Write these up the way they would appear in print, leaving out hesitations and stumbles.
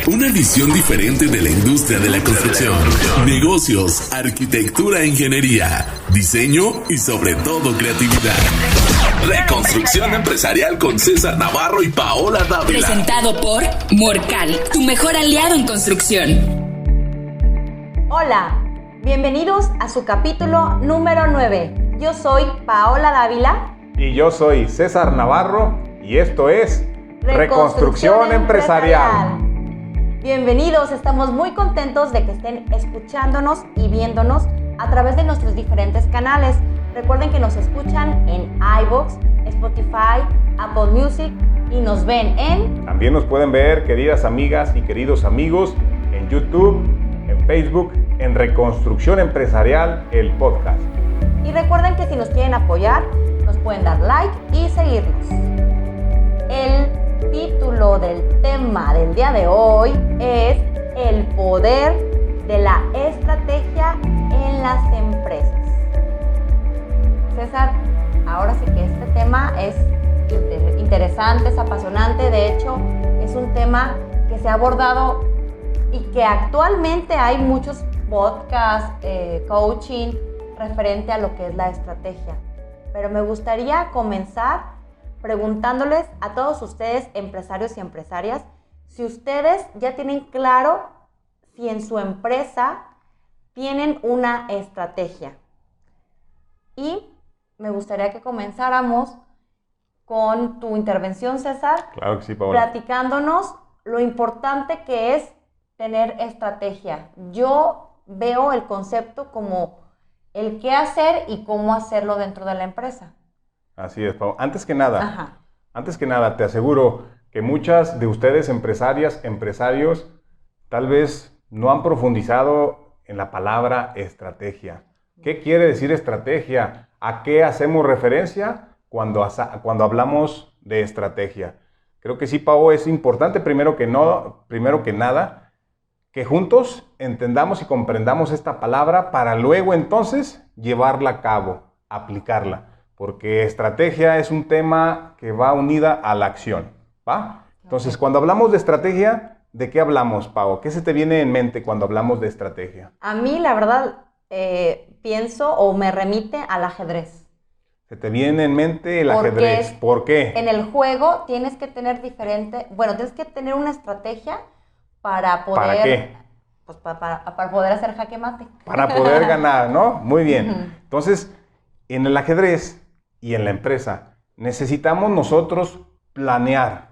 Una visión diferente de la industria de la construcción, negocios, arquitectura, ingeniería, diseño y sobre todo creatividad. Reconstrucción empresarial con César Navarro y Paola Dávila. Presentado por Morcal, tu mejor aliado en construcción. Hola, bienvenidos a su capítulo número 9. Yo soy Paola Dávila. Y yo soy César Navarro y esto es Reconstrucción Empresarial. Bienvenidos, estamos muy contentos de que estén escuchándonos y viéndonos a través de nuestros diferentes canales. Recuerden que nos escuchan en iVoox, Spotify, Apple Music y nos ven en... También nos pueden ver, queridas amigas y queridos amigos, en YouTube, en Facebook, en Reconstrucción Empresarial, el podcast. Y recuerden que si nos quieren apoyar, nos pueden dar like y seguirnos. El título del tema del día de hoy es el poder de la estrategia en las empresas. César, ahora sí que este tema es interesante, es apasionante. De hecho, es un tema que se ha abordado y que actualmente hay muchos podcasts, coaching referente a lo que es la estrategia. Pero me gustaría comenzar preguntándoles a todos ustedes, empresarios y empresarias, si ustedes ya tienen claro si en su empresa tienen una estrategia. Y me gustaría que comenzáramos con tu intervención, César. Claro que sí, Paola. Platicándonos lo importante que es tener estrategia. Yo veo el concepto como el qué hacer y cómo hacerlo dentro de la empresa. Así es, Paola. Antes que nada, te aseguro que muchas de ustedes, empresarias, empresarios, tal vez no han profundizado en la palabra estrategia. ¿Qué quiere decir estrategia? ¿A qué hacemos referencia cuando hablamos de estrategia? Creo que sí, Pau, es importante primero que nada, que juntos entendamos y comprendamos esta palabra para luego entonces llevarla a cabo, aplicarla. Porque estrategia es un tema que va unida a la acción, ¿va? Entonces, cuando hablamos de estrategia, ¿de qué hablamos, Pau? ¿Qué se te viene en mente cuando hablamos de estrategia? A mí, la verdad, pienso o me remite al ajedrez. ¿Se te viene en mente el ajedrez? ¿Por qué? En el juego tienes que tener tienes que tener una estrategia para poder... ¿Para qué? Pues para poder hacer jaque mate. Para poder ganar, ¿no? Muy bien. Entonces, en el ajedrez y en la empresa necesitamos nosotros planear.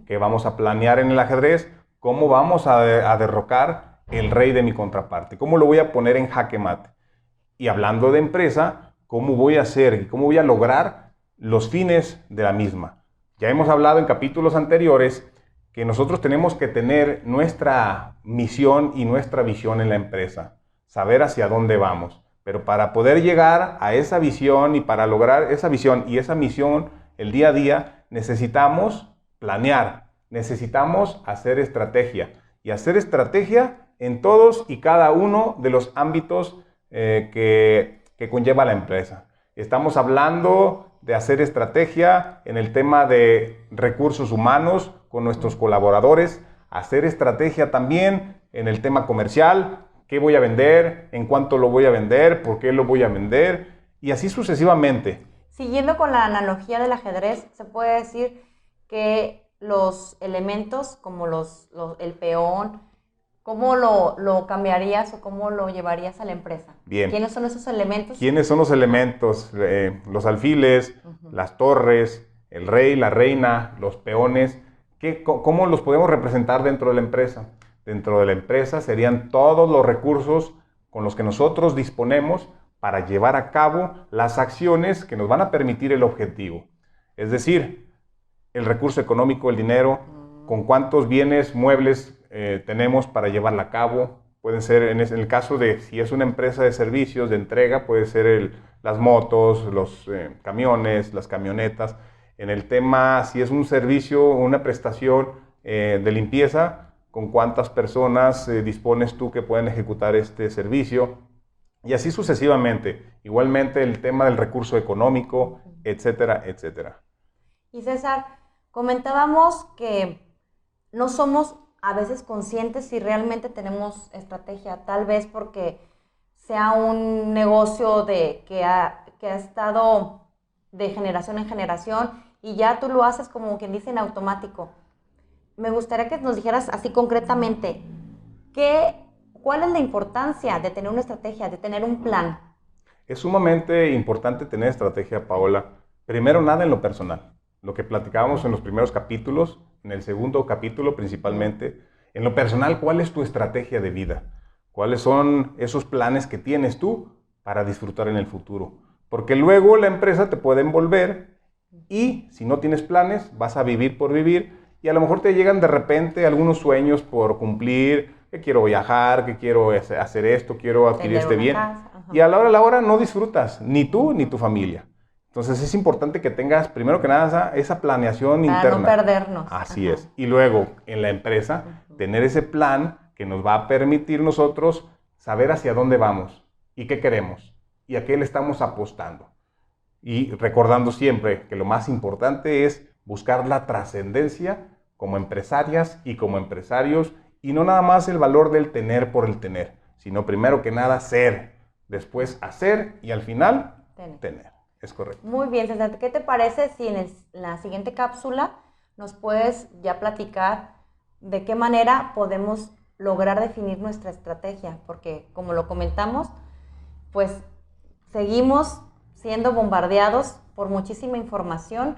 ¿Qué vamos a planear en el ajedrez? ¿Cómo vamos a derrocar el rey de mi contraparte? ¿Cómo lo voy a poner en jaque mate? Y hablando de empresa, ¿cómo voy a hacer y cómo voy a lograr los fines de la misma? Ya hemos hablado en capítulos anteriores que nosotros tenemos que tener nuestra misión y nuestra visión en la empresa, saber hacia dónde vamos. Pero para poder llegar a esa visión y para lograr esa visión y esa misión el día a día, necesitamos planear, necesitamos hacer estrategia. Y hacer estrategia en todos y cada uno de los ámbitos que conlleva la empresa. Estamos hablando de hacer estrategia en el tema de recursos humanos con nuestros colaboradores, hacer estrategia también en el tema comercial. ¿Qué voy a vender? ¿En cuánto lo voy a vender? ¿Por qué lo voy a vender? Y así sucesivamente. Siguiendo con la analogía del ajedrez, se puede decir que los elementos como el peón, ¿cómo lo cambiarías o cómo lo llevarías a la empresa? Bien. ¿Quiénes son esos elementos? ¿Quiénes son los elementos? Los alfiles, las torres, el rey, la reina, los peones. ¿Cómo los podemos representar dentro de la empresa? Dentro de la empresa serían todos los recursos con los que nosotros disponemos para llevar a cabo las acciones que nos van a permitir el objetivo. Es decir, el recurso económico, el dinero, con cuántos bienes, muebles tenemos para llevarla a cabo. Pueden ser, en el caso de si es una empresa de servicios, de entrega, puede ser las motos, los camiones, las camionetas. En el tema, si es un servicio, una prestación de limpieza, con cuántas personas dispones tú que pueden ejecutar este servicio, y así sucesivamente. Igualmente el tema del recurso económico, etcétera, etcétera. Y César, comentábamos que no somos a veces conscientes si realmente tenemos estrategia, tal vez porque sea un negocio que ha estado de generación en generación y ya tú lo haces como quien dice en automático. Me gustaría que nos dijeras así concretamente, ¿cuál es la importancia de tener una estrategia, de tener un plan? Es sumamente importante tener estrategia, Paola. Primero, nada en lo personal. Lo que platicábamos en los primeros capítulos, en el segundo capítulo principalmente. En lo personal, ¿cuál es tu estrategia de vida? ¿Cuáles son esos planes que tienes tú para disfrutar en el futuro? Porque luego la empresa te puede envolver y si no tienes planes, vas a vivir por vivir y a lo mejor te llegan de repente algunos sueños por cumplir, que quiero viajar, que quiero hacer esto, quiero adquirir este bien. Y a la hora no disfrutas, ni tú ni tu familia. Entonces es importante que tengas, primero que nada, esa planeación interna. Para no perdernos. Así es. Y luego, en la empresa, tener ese plan que nos va a permitir nosotros saber hacia dónde vamos y qué queremos y a qué le estamos apostando. Y recordando siempre que lo más importante es buscar la trascendencia como empresarias y como empresarios y no nada más el valor del tener por el tener, sino primero que nada ser, después hacer y al final tener. Es correcto. Muy bien, César. ¿Qué te parece si en la siguiente cápsula nos puedes ya platicar de qué manera podemos lograr definir nuestra estrategia? Porque como lo comentamos, pues seguimos siendo bombardeados por muchísima información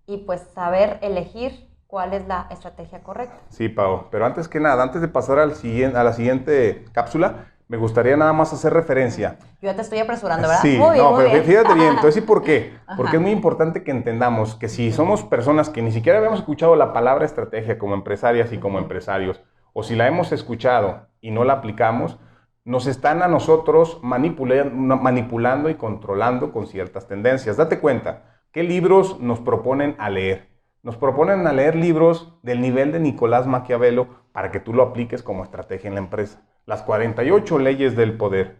y pues saber elegir cuál es la estrategia correcta. Sí, Pau, pero antes que nada, antes de pasar a la siguiente cápsula, me gustaría nada más hacer referencia. Yo ya te estoy apresurando, ¿verdad? Sí, muy bien, no, muy pero bien. fíjate bien, te voy a decir por qué. Porque es muy importante que entendamos que si somos personas que ni siquiera habíamos escuchado la palabra estrategia como empresarias y como empresarios, o si la hemos escuchado y no la aplicamos, nos están a nosotros manipulando y controlando con ciertas tendencias. Date cuenta, ¿qué libros nos proponen a leer? Nos proponen a leer libros del nivel de Nicolás Maquiavelo para que tú lo apliques como estrategia en la empresa. Las 48 leyes del poder.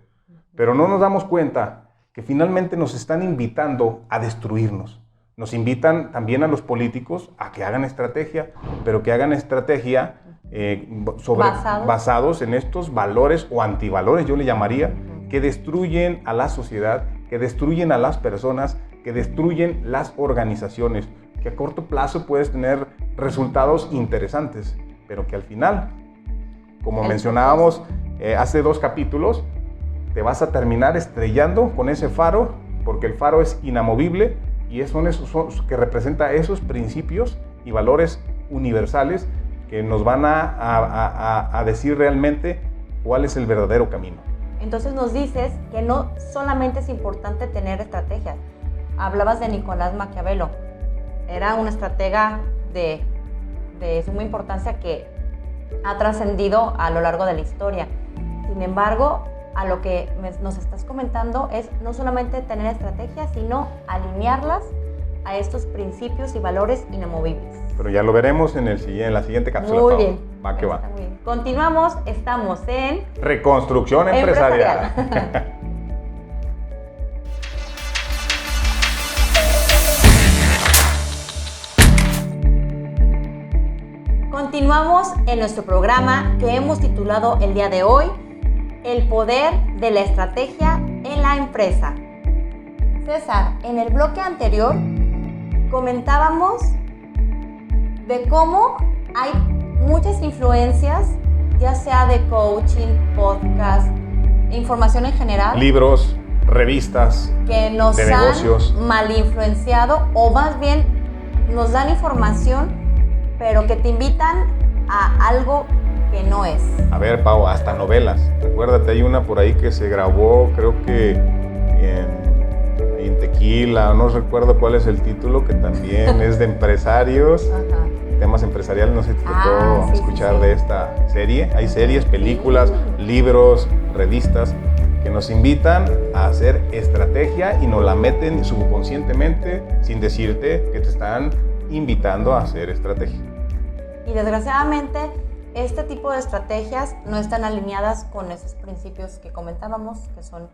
Pero no nos damos cuenta que finalmente nos están invitando a destruirnos. Nos invitan también a los políticos a que hagan estrategia, pero que hagan estrategia basados en estos valores o antivalores, yo le llamaría, que destruyen a la sociedad, que destruyen a las personas, que destruyen las organizaciones, que a corto plazo puedes tener resultados interesantes, pero que al final, como mencionábamos hace 2 capítulos, te vas a terminar estrellando con ese faro, porque el faro es inamovible y son que representa esos principios y valores universales que nos van a decir realmente cuál es el verdadero camino. Entonces nos dices que no solamente es importante tener estrategias. Hablabas de Nicolás Maquiavelo. Era un estratega de suma importancia que ha trascendido a lo largo de la historia. Sin embargo, a lo que nos estás comentando es no solamente tener estrategias, sino alinearlas a estos principios y valores inamovibles. Pero ya lo veremos en la siguiente cápsula. Muy bien. Va que va. Muy bien. Continuamos, estamos en Reconstrucción empresarial. Continuamos en nuestro programa que hemos titulado el día de hoy, El poder de la estrategia en la empresa. César, en el bloque anterior comentábamos de cómo hay muchas influencias, ya sea de coaching, podcast, información en general. Libros, revistas, que nos de negocios. Han mal influenciado o más bien nos dan información, pero que te invitan a algo que no es. A ver, Pau, hasta novelas. Acuérdate, hay una por ahí que se grabó, creo que en Tequila, no recuerdo cuál es el título, que también es de empresarios. Ajá. Temas empresariales, no sé si te tocó escuchar de esta serie. Hay series, películas, libros, revistas que nos invitan a hacer estrategia y nos la meten subconscientemente sin decirte que te están invitando a hacer estrategia. Y desgraciadamente, este tipo de estrategias no están alineadas con esos principios que comentábamos, que son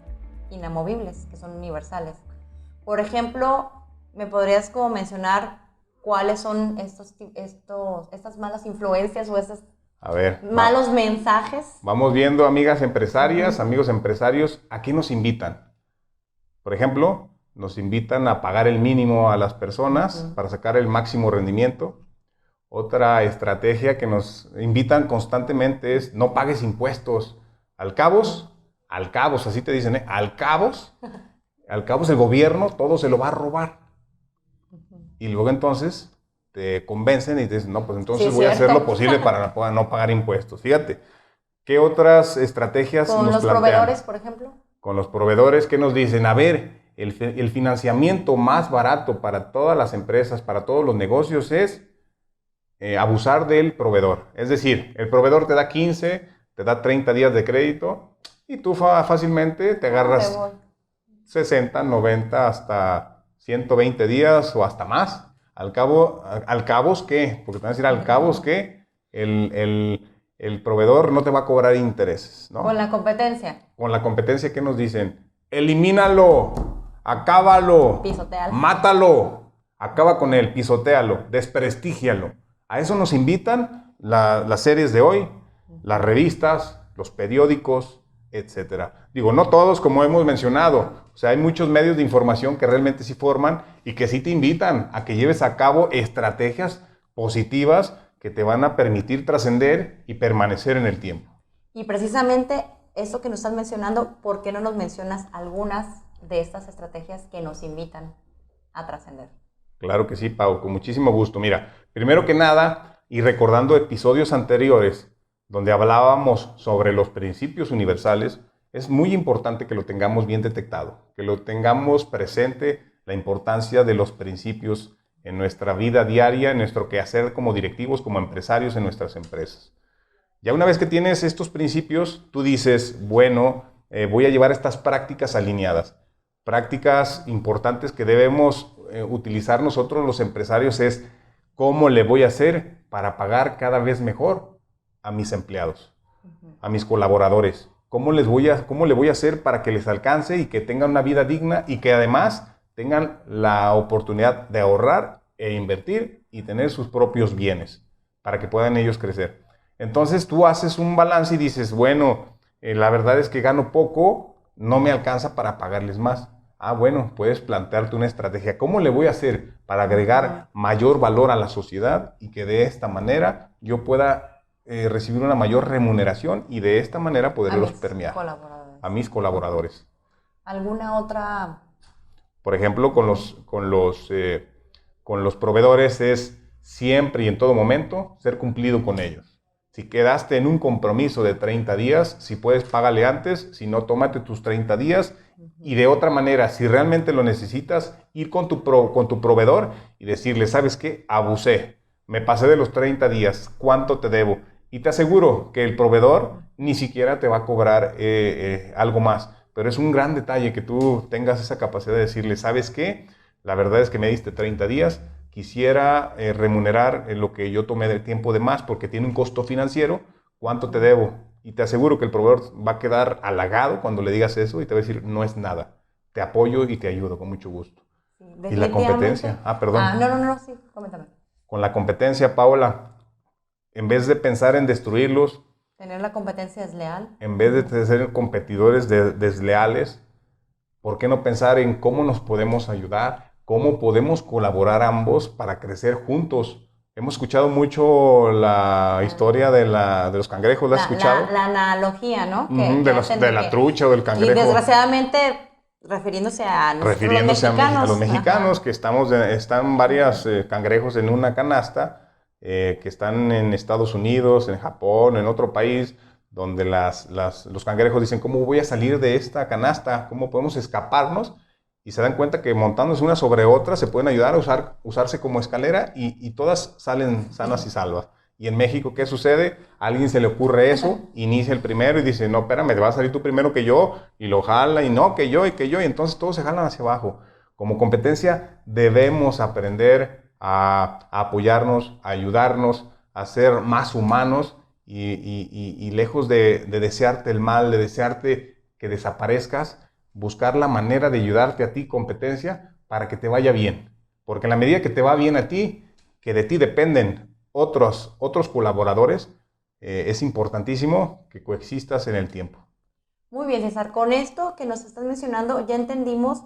inamovibles, que son universales. Por ejemplo, ¿me podrías como mencionar cuáles son estas malas influencias o esas A ver. Malos mensajes. Vamos viendo, amigas empresarias, amigos empresarios, ¿a qué nos invitan? Por ejemplo, nos invitan a pagar el mínimo a las personas para sacar el máximo rendimiento. Otra estrategia que nos invitan constantemente es no pagues impuestos. Al cabos, así te dicen, al cabos el gobierno todo se lo va a robar. Y luego entonces te convencen y te dicen, no, pues entonces voy a hacer lo posible para no pagar impuestos. Fíjate, ¿qué otras estrategias ¿Con nos los plantean? proveedores, por ejemplo? Con los proveedores, ¿qué nos dicen? A ver, el financiamiento más barato para todas las empresas, para todos los negocios es abusar del proveedor. Es decir, el proveedor te da 15, te da 30 días de crédito y tú fácilmente te agarras 60, 90, hasta 120 días o hasta más. Al cabos, ¿qué? Porque te van a decir al cabos que el proveedor no te va a cobrar intereses, ¿no? Con la competencia. Con la competencia, ¿qué nos dicen? Elimínalo, acábalo, Pisotealo. Mátalo, acaba con él, pisotéalo, desprestígialo. A eso nos invitan las series de hoy, las revistas, los periódicos, etc. Digo, no todos, como hemos mencionado. O sea, hay muchos medios de información que realmente sí forman y que sí te invitan a que lleves a cabo estrategias positivas que te van a permitir trascender y permanecer en el tiempo. Y precisamente eso que nos estás mencionando, ¿por qué no nos mencionas algunas de estas estrategias que nos invitan a trascender? Claro que sí, Pau, con muchísimo gusto. Mira, primero que nada, y recordando episodios anteriores donde hablábamos sobre los principios universales, es muy importante que lo tengamos bien detectado, que lo tengamos presente, la importancia de los principios en nuestra vida diaria, en nuestro quehacer como directivos, como empresarios en nuestras empresas. Ya una vez que tienes estos principios, tú dices, bueno, voy a llevar estas prácticas alineadas. Prácticas importantes que debemos utilizar nosotros los empresarios es cómo le voy a hacer para pagar cada vez mejor a mis empleados, a mis colaboradores. ¿Cómo le voy a hacer para que les alcance y que tengan una vida digna y que además tengan la oportunidad de ahorrar e invertir y tener sus propios bienes para que puedan ellos crecer? Entonces tú haces un balance y dices, bueno, la verdad es que gano poco, no me alcanza para pagarles más. Bueno, puedes plantearte una estrategia. ¿Cómo le voy a hacer para agregar mayor valor a la sociedad y que de esta manera yo pueda recibir una mayor remuneración y de esta manera poderlos permear a mis colaboradores? ¿Alguna otra? Por ejemplo, con los proveedores es siempre y en todo momento ser cumplido con ellos. Si quedaste en un compromiso de 30 días, si puedes, págale antes, si no, tómate tus 30 días. Y de otra manera, si realmente lo necesitas, ir con tu proveedor y decirle, ¿sabes qué? Abusé, me pasé de los 30 días, ¿cuánto te debo? Y te aseguro que el proveedor ni siquiera te va a cobrar algo más. Pero es un gran detalle que tú tengas esa capacidad de decirle, ¿sabes qué? La verdad es que me diste 30 días, quisiera remunerar lo que yo tomé de tiempo de más porque tiene un costo financiero, ¿cuánto te debo? Y te aseguro que el proveedor va a quedar halagado cuando le digas eso y te va a decir, no es nada, te apoyo y te ayudo con mucho gusto. Sí, y la competencia, perdón. No, sí, coméntame. Con la competencia, Paola, en vez de pensar en destruirlos, tener la competencia desleal, en vez de ser competidores desleales, ¿por qué no pensar en cómo nos podemos ayudar? ¿Cómo podemos colaborar ambos para crecer juntos? Hemos escuchado mucho la historia de los cangrejos, ¿la has escuchado? La analogía, ¿no? De la trucha o del cangrejo. Y desgraciadamente, refiriéndose a los mexicanos, que están varios cangrejos en una canasta, que están en Estados Unidos, en Japón, en otro país, donde los cangrejos dicen, ¿cómo voy a salir de esta canasta? ¿Cómo podemos escaparnos? Y se dan cuenta que montándose una sobre otra se pueden ayudar a usarse como escalera y todas salen sanas y salvas. Y en México, ¿qué sucede? A alguien se le ocurre eso, inicia el primero y dice, no, espérame, te vas a salir tú primero que yo, y lo jala, y no, que yo, y entonces todos se jalan hacia abajo. Como competencia debemos aprender a apoyarnos, a ayudarnos, a ser más humanos y lejos de desearte el mal, de desearte que desaparezcas, buscar la manera de ayudarte a ti, competencia, para que te vaya bien. Porque en la medida que te va bien a ti, que de ti dependen otros colaboradores, es importantísimo que coexistas en el tiempo. Muy bien, César. Con esto que nos estás mencionando ya entendimos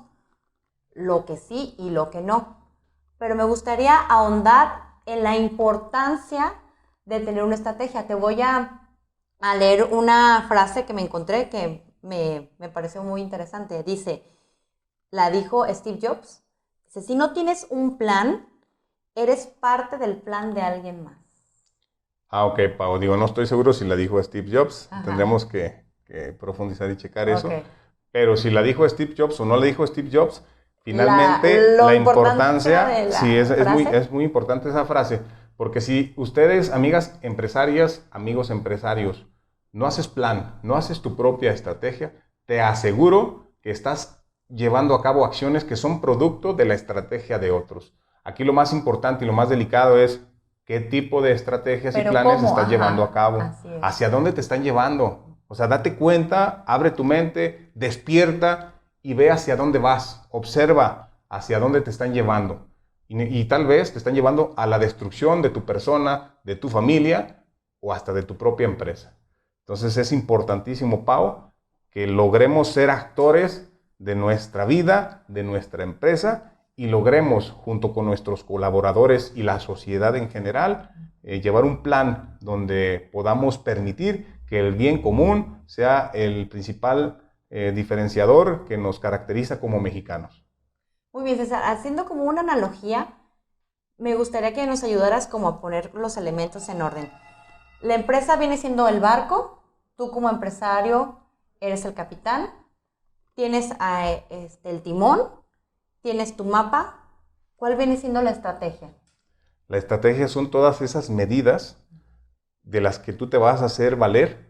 lo que sí y lo que no. Pero me gustaría ahondar en la importancia de tener una estrategia. Te voy a leer una frase que me encontré que me pareció muy interesante. La dijo Steve Jobs. Dice, si no tienes un plan, eres parte del plan de alguien más. Ok, Pau. No estoy seguro si la dijo Steve Jobs. Ajá. Tendremos que profundizar y checar eso. Pero si la dijo Steve Jobs o no la dijo Steve Jobs, finalmente la importancia sí, es muy importante esa frase. Porque si ustedes, amigas empresarias, amigos empresarios, no haces plan, no haces tu propia estrategia, te aseguro que estás llevando a cabo acciones que son producto de la estrategia de otros. Aquí lo más importante y lo más delicado es qué tipo de estrategias y planes estás llevando a cabo. ¿Hacia dónde te están llevando? O sea, date cuenta, abre tu mente, despierta y ve hacia dónde vas. Observa hacia dónde te están llevando. Y tal vez te están llevando a la destrucción de tu persona, de tu familia o hasta de tu propia empresa. Entonces es importantísimo, Pau, que logremos ser actores de nuestra vida, de nuestra empresa y logremos, junto con nuestros colaboradores y la sociedad en general, llevar un plan donde podamos permitir que el bien común sea el principal diferenciador que nos caracteriza como mexicanos. Muy bien, César. Haciendo como una analogía, me gustaría que nos ayudaras como a poner los elementos en orden. La empresa viene siendo el barco, tú como empresario eres el capitán, tienes el timón, tienes tu mapa. ¿Cuál viene siendo la estrategia? La estrategia son todas esas medidas de las que tú te vas a hacer valer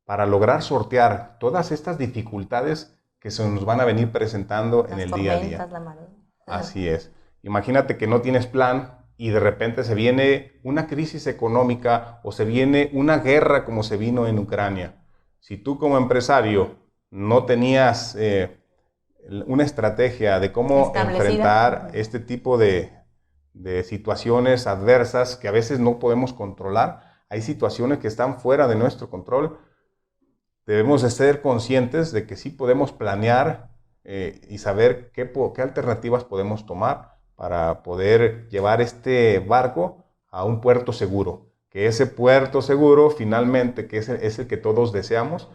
para lograr sortear todas estas dificultades que se nos van a venir presentando en el día a día. La marea. Así es. Imagínate que no tienes plan y de repente se viene una crisis económica o se viene una guerra como se vino en Ucrania. Si tú como empresario no tenías una estrategia de cómo enfrentar este tipo de situaciones adversas que a veces no podemos controlar, hay situaciones que están fuera de nuestro control, debemos de ser conscientes de que sí podemos planear y saber qué alternativas podemos tomar para poder llevar este barco a un puerto seguro. Que ese puerto seguro, finalmente, que es el que todos deseamos,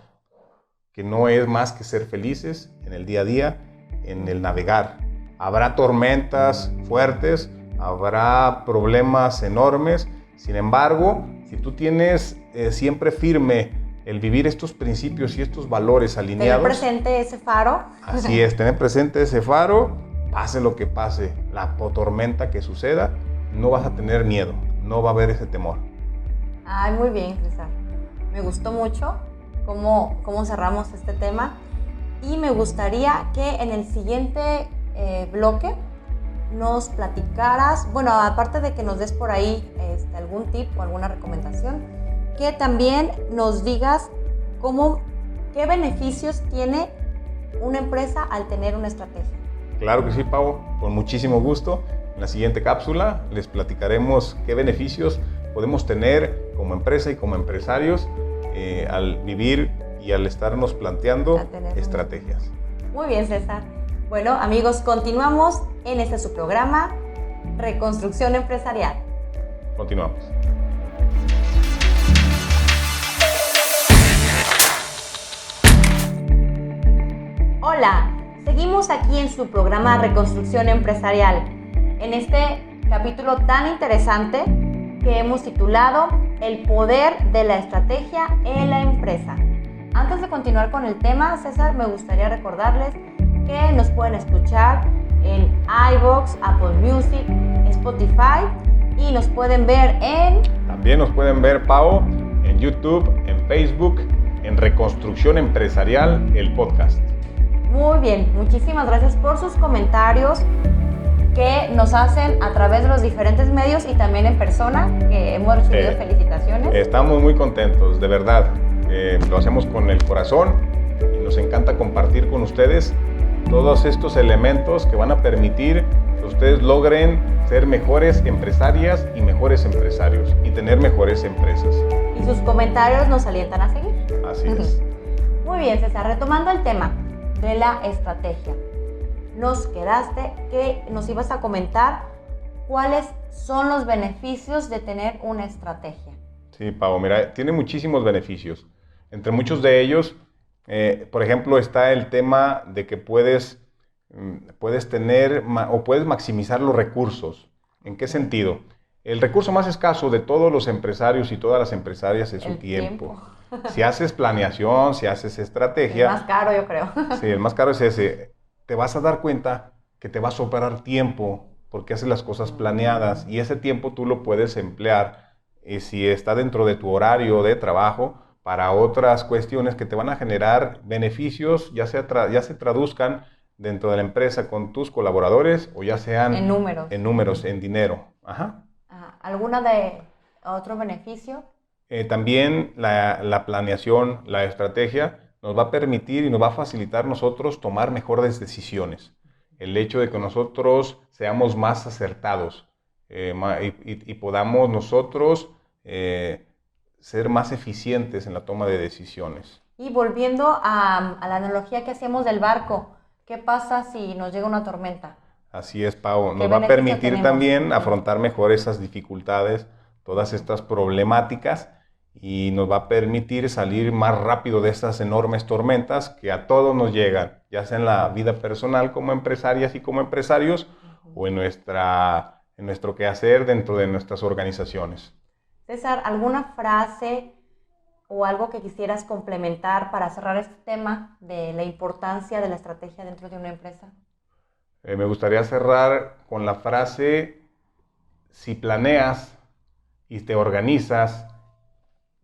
que no es más que ser felices en el día a día, en el navegar. Habrá tormentas fuertes, habrá problemas enormes, sin embargo, si tú tienes siempre firme el vivir estos principios y estos valores alineados. Tener presente ese faro. Así es, tener presente ese faro, pase lo que pase, la tormenta que suceda, no vas a tener miedo, no va a haber ese temor. Ay, muy bien, César. Me gustó mucho cómo cerramos este tema y me gustaría que en el siguiente bloque nos platicaras, bueno, aparte de que nos des por ahí algún tip o alguna recomendación, que también nos digas qué beneficios tiene una empresa al tener una estrategia. Claro que sí, Pau, con muchísimo gusto. En la siguiente cápsula les platicaremos qué beneficios podemos tener como empresa y como empresarios al vivir y al estarnos planteando estrategias. Muy bien, César. Bueno, amigos, continuamos en su programa, Reconstrucción Empresarial. Continuamos. Hola, seguimos aquí en su programa Reconstrucción Empresarial, en este capítulo tan interesante que hemos titulado El poder de la estrategia en la empresa. Antes de continuar con el tema, César, me gustaría recordarles que nos pueden escuchar en iVoox, Apple Music, Spotify y nos pueden ver También nos pueden ver, Pau, en YouTube, en Facebook, en Reconstrucción Empresarial, el podcast. Muy bien, muchísimas gracias por sus comentarios que nos hacen a través de los diferentes medios y también en persona, que hemos recibido felicitaciones. Estamos muy contentos, de verdad. Lo hacemos con el corazón y nos encanta compartir con ustedes todos estos elementos que van a permitir que ustedes logren ser mejores empresarias y mejores empresarios y tener mejores empresas. Y sus comentarios nos alientan a seguir. Así es. Muy bien, César, retomando el tema de la estrategia. Nos quedaste que nos ibas a comentar cuáles son los beneficios de tener una estrategia. Sí, Pau, mira, tiene muchísimos beneficios. Entre muchos de ellos, por ejemplo, está el tema de que puedes tener o puedes maximizar los recursos. ¿En qué sentido? El recurso más escaso de todos los empresarios y todas las empresarias es su tiempo. Si haces planeación, si haces estrategia... El más caro, yo creo. Sí, el más caro es ese. Te vas a dar cuenta que te va a sobrar tiempo porque haces las cosas planeadas y ese tiempo tú lo puedes emplear si está dentro de tu horario de trabajo para otras cuestiones que te van a generar beneficios, ya se traduzcan dentro de la empresa con tus colaboradores o ya sean en números, en dinero. Ajá. ¿Alguna de otro beneficio? También la planeación, la estrategia nos va a permitir y nos va a facilitar nosotros tomar mejores decisiones. El hecho de que nosotros seamos más acertados y podamos nosotros ser más eficientes en la toma de decisiones. Y volviendo a la analogía que hacíamos del barco, ¿qué pasa si nos llega una tormenta? Así es, Pau. Nos va a permitir también afrontar mejor esas dificultades, todas estas problemáticas, y nos va a permitir salir más rápido de estas enormes tormentas que a todos nos llegan, ya sea en la vida personal como empresarias y como empresarios o en nuestro quehacer dentro de nuestras organizaciones. César, ¿alguna frase o algo que quisieras complementar para cerrar este tema de la importancia de la estrategia dentro de una empresa? Me gustaría cerrar con la frase: si planeas y te organizas,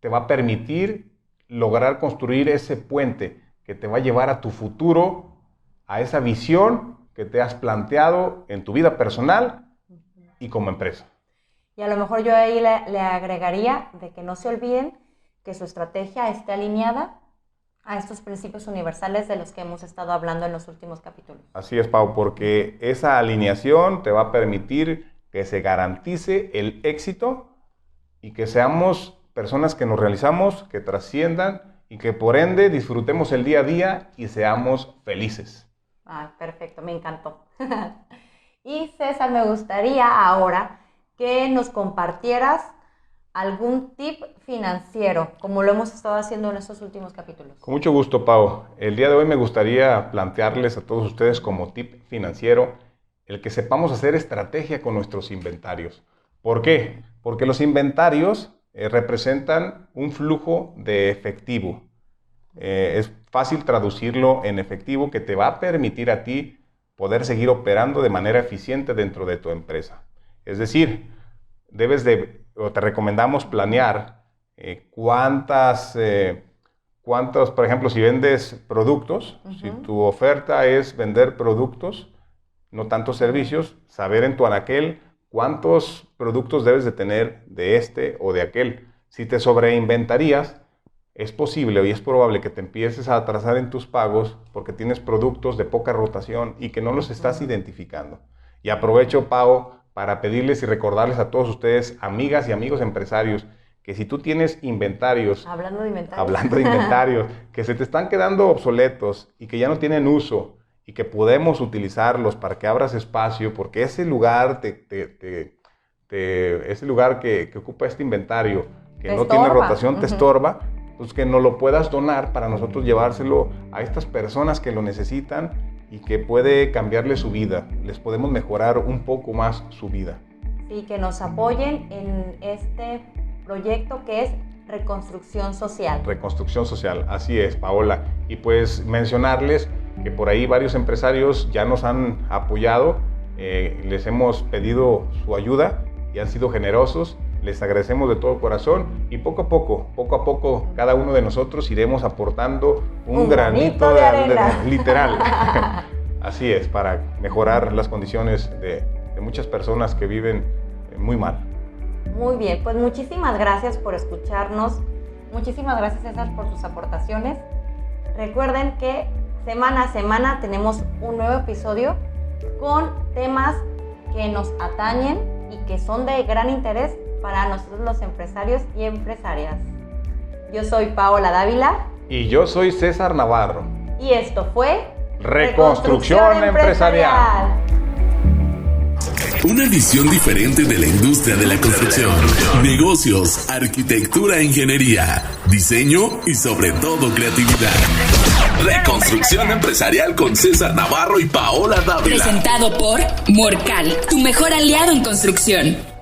te va a permitir lograr construir ese puente que te va a llevar a tu futuro, a esa visión que te has planteado en tu vida personal y como empresa. Y a lo mejor yo ahí le agregaría de que no se olviden que su estrategia esté alineada a estos principios universales de los que hemos estado hablando en los últimos capítulos. Así es, Pau, porque esa alineación te va a permitir que se garantice el éxito y que seamos personas que nos realizamos, que trasciendan y que por ende disfrutemos el día a día y seamos felices. Perfecto, me encantó. Y César, me gustaría ahora que nos compartieras algún tip financiero, como lo hemos estado haciendo en estos últimos capítulos. Con mucho gusto, Pau. El día de hoy me gustaría plantearles a todos ustedes como tip financiero el que sepamos hacer estrategia con nuestros inventarios. ¿Por qué? Porque los inventarios representan un flujo de efectivo. Es fácil traducirlo en efectivo que te va a permitir a ti poder seguir operando de manera eficiente dentro de tu empresa. Es decir, te recomendamos planear cuántos, por ejemplo, si vendes productos, si tu oferta es vender productos, no tantos servicios, saber en tu anaquel cuántos productos debes de tener de este o de aquel. Si te sobreinventarías, es posible y es probable que te empieces a atrasar en tus pagos porque tienes productos de poca rotación y que no los estás identificando. Y aprovecho, Pau, para pedirles y recordarles a todos ustedes, amigas y amigos empresarios, que si tú tienes inventarios, hablando de inventarios, que se te están quedando obsoletos y que ya no tienen uso y que podemos utilizarlos para que abras espacio, porque ese lugar, ese lugar que ocupa este inventario, que no tiene rotación, te estorba, pues que nos lo puedas donar para nosotros llevárselo a estas personas que lo necesitan y que puede cambiarle su vida. Les podemos mejorar un poco más su vida. Sí, que nos apoyen en este proyecto que es Reconstrucción Social. Reconstrucción Social, así es, Paola. Y pues mencionarles que por ahí varios empresarios ya nos han apoyado, les hemos pedido su ayuda y han sido generosos. Les agradecemos de todo corazón y poco a poco, cada uno de nosotros iremos aportando un granito de arena, literal. Así es, para mejorar las condiciones de muchas personas que viven muy mal. Muy bien, pues muchísimas gracias por escucharnos. Muchísimas gracias, César, por tus aportaciones. Recuerden que semana a semana tenemos un nuevo episodio con temas que nos atañen y que son de gran interés para nosotros los empresarios y empresarias. Yo soy Paola Dávila. Y yo soy César Navarro. Y esto fue Reconstrucción Empresarial. Una visión diferente de la industria de la construcción, negocios, arquitectura e ingeniería, diseño y sobre todo creatividad. Reconstrucción Empresarial con César Navarro y Paola Dávila. Presentado por Morcal, tu mejor aliado en construcción.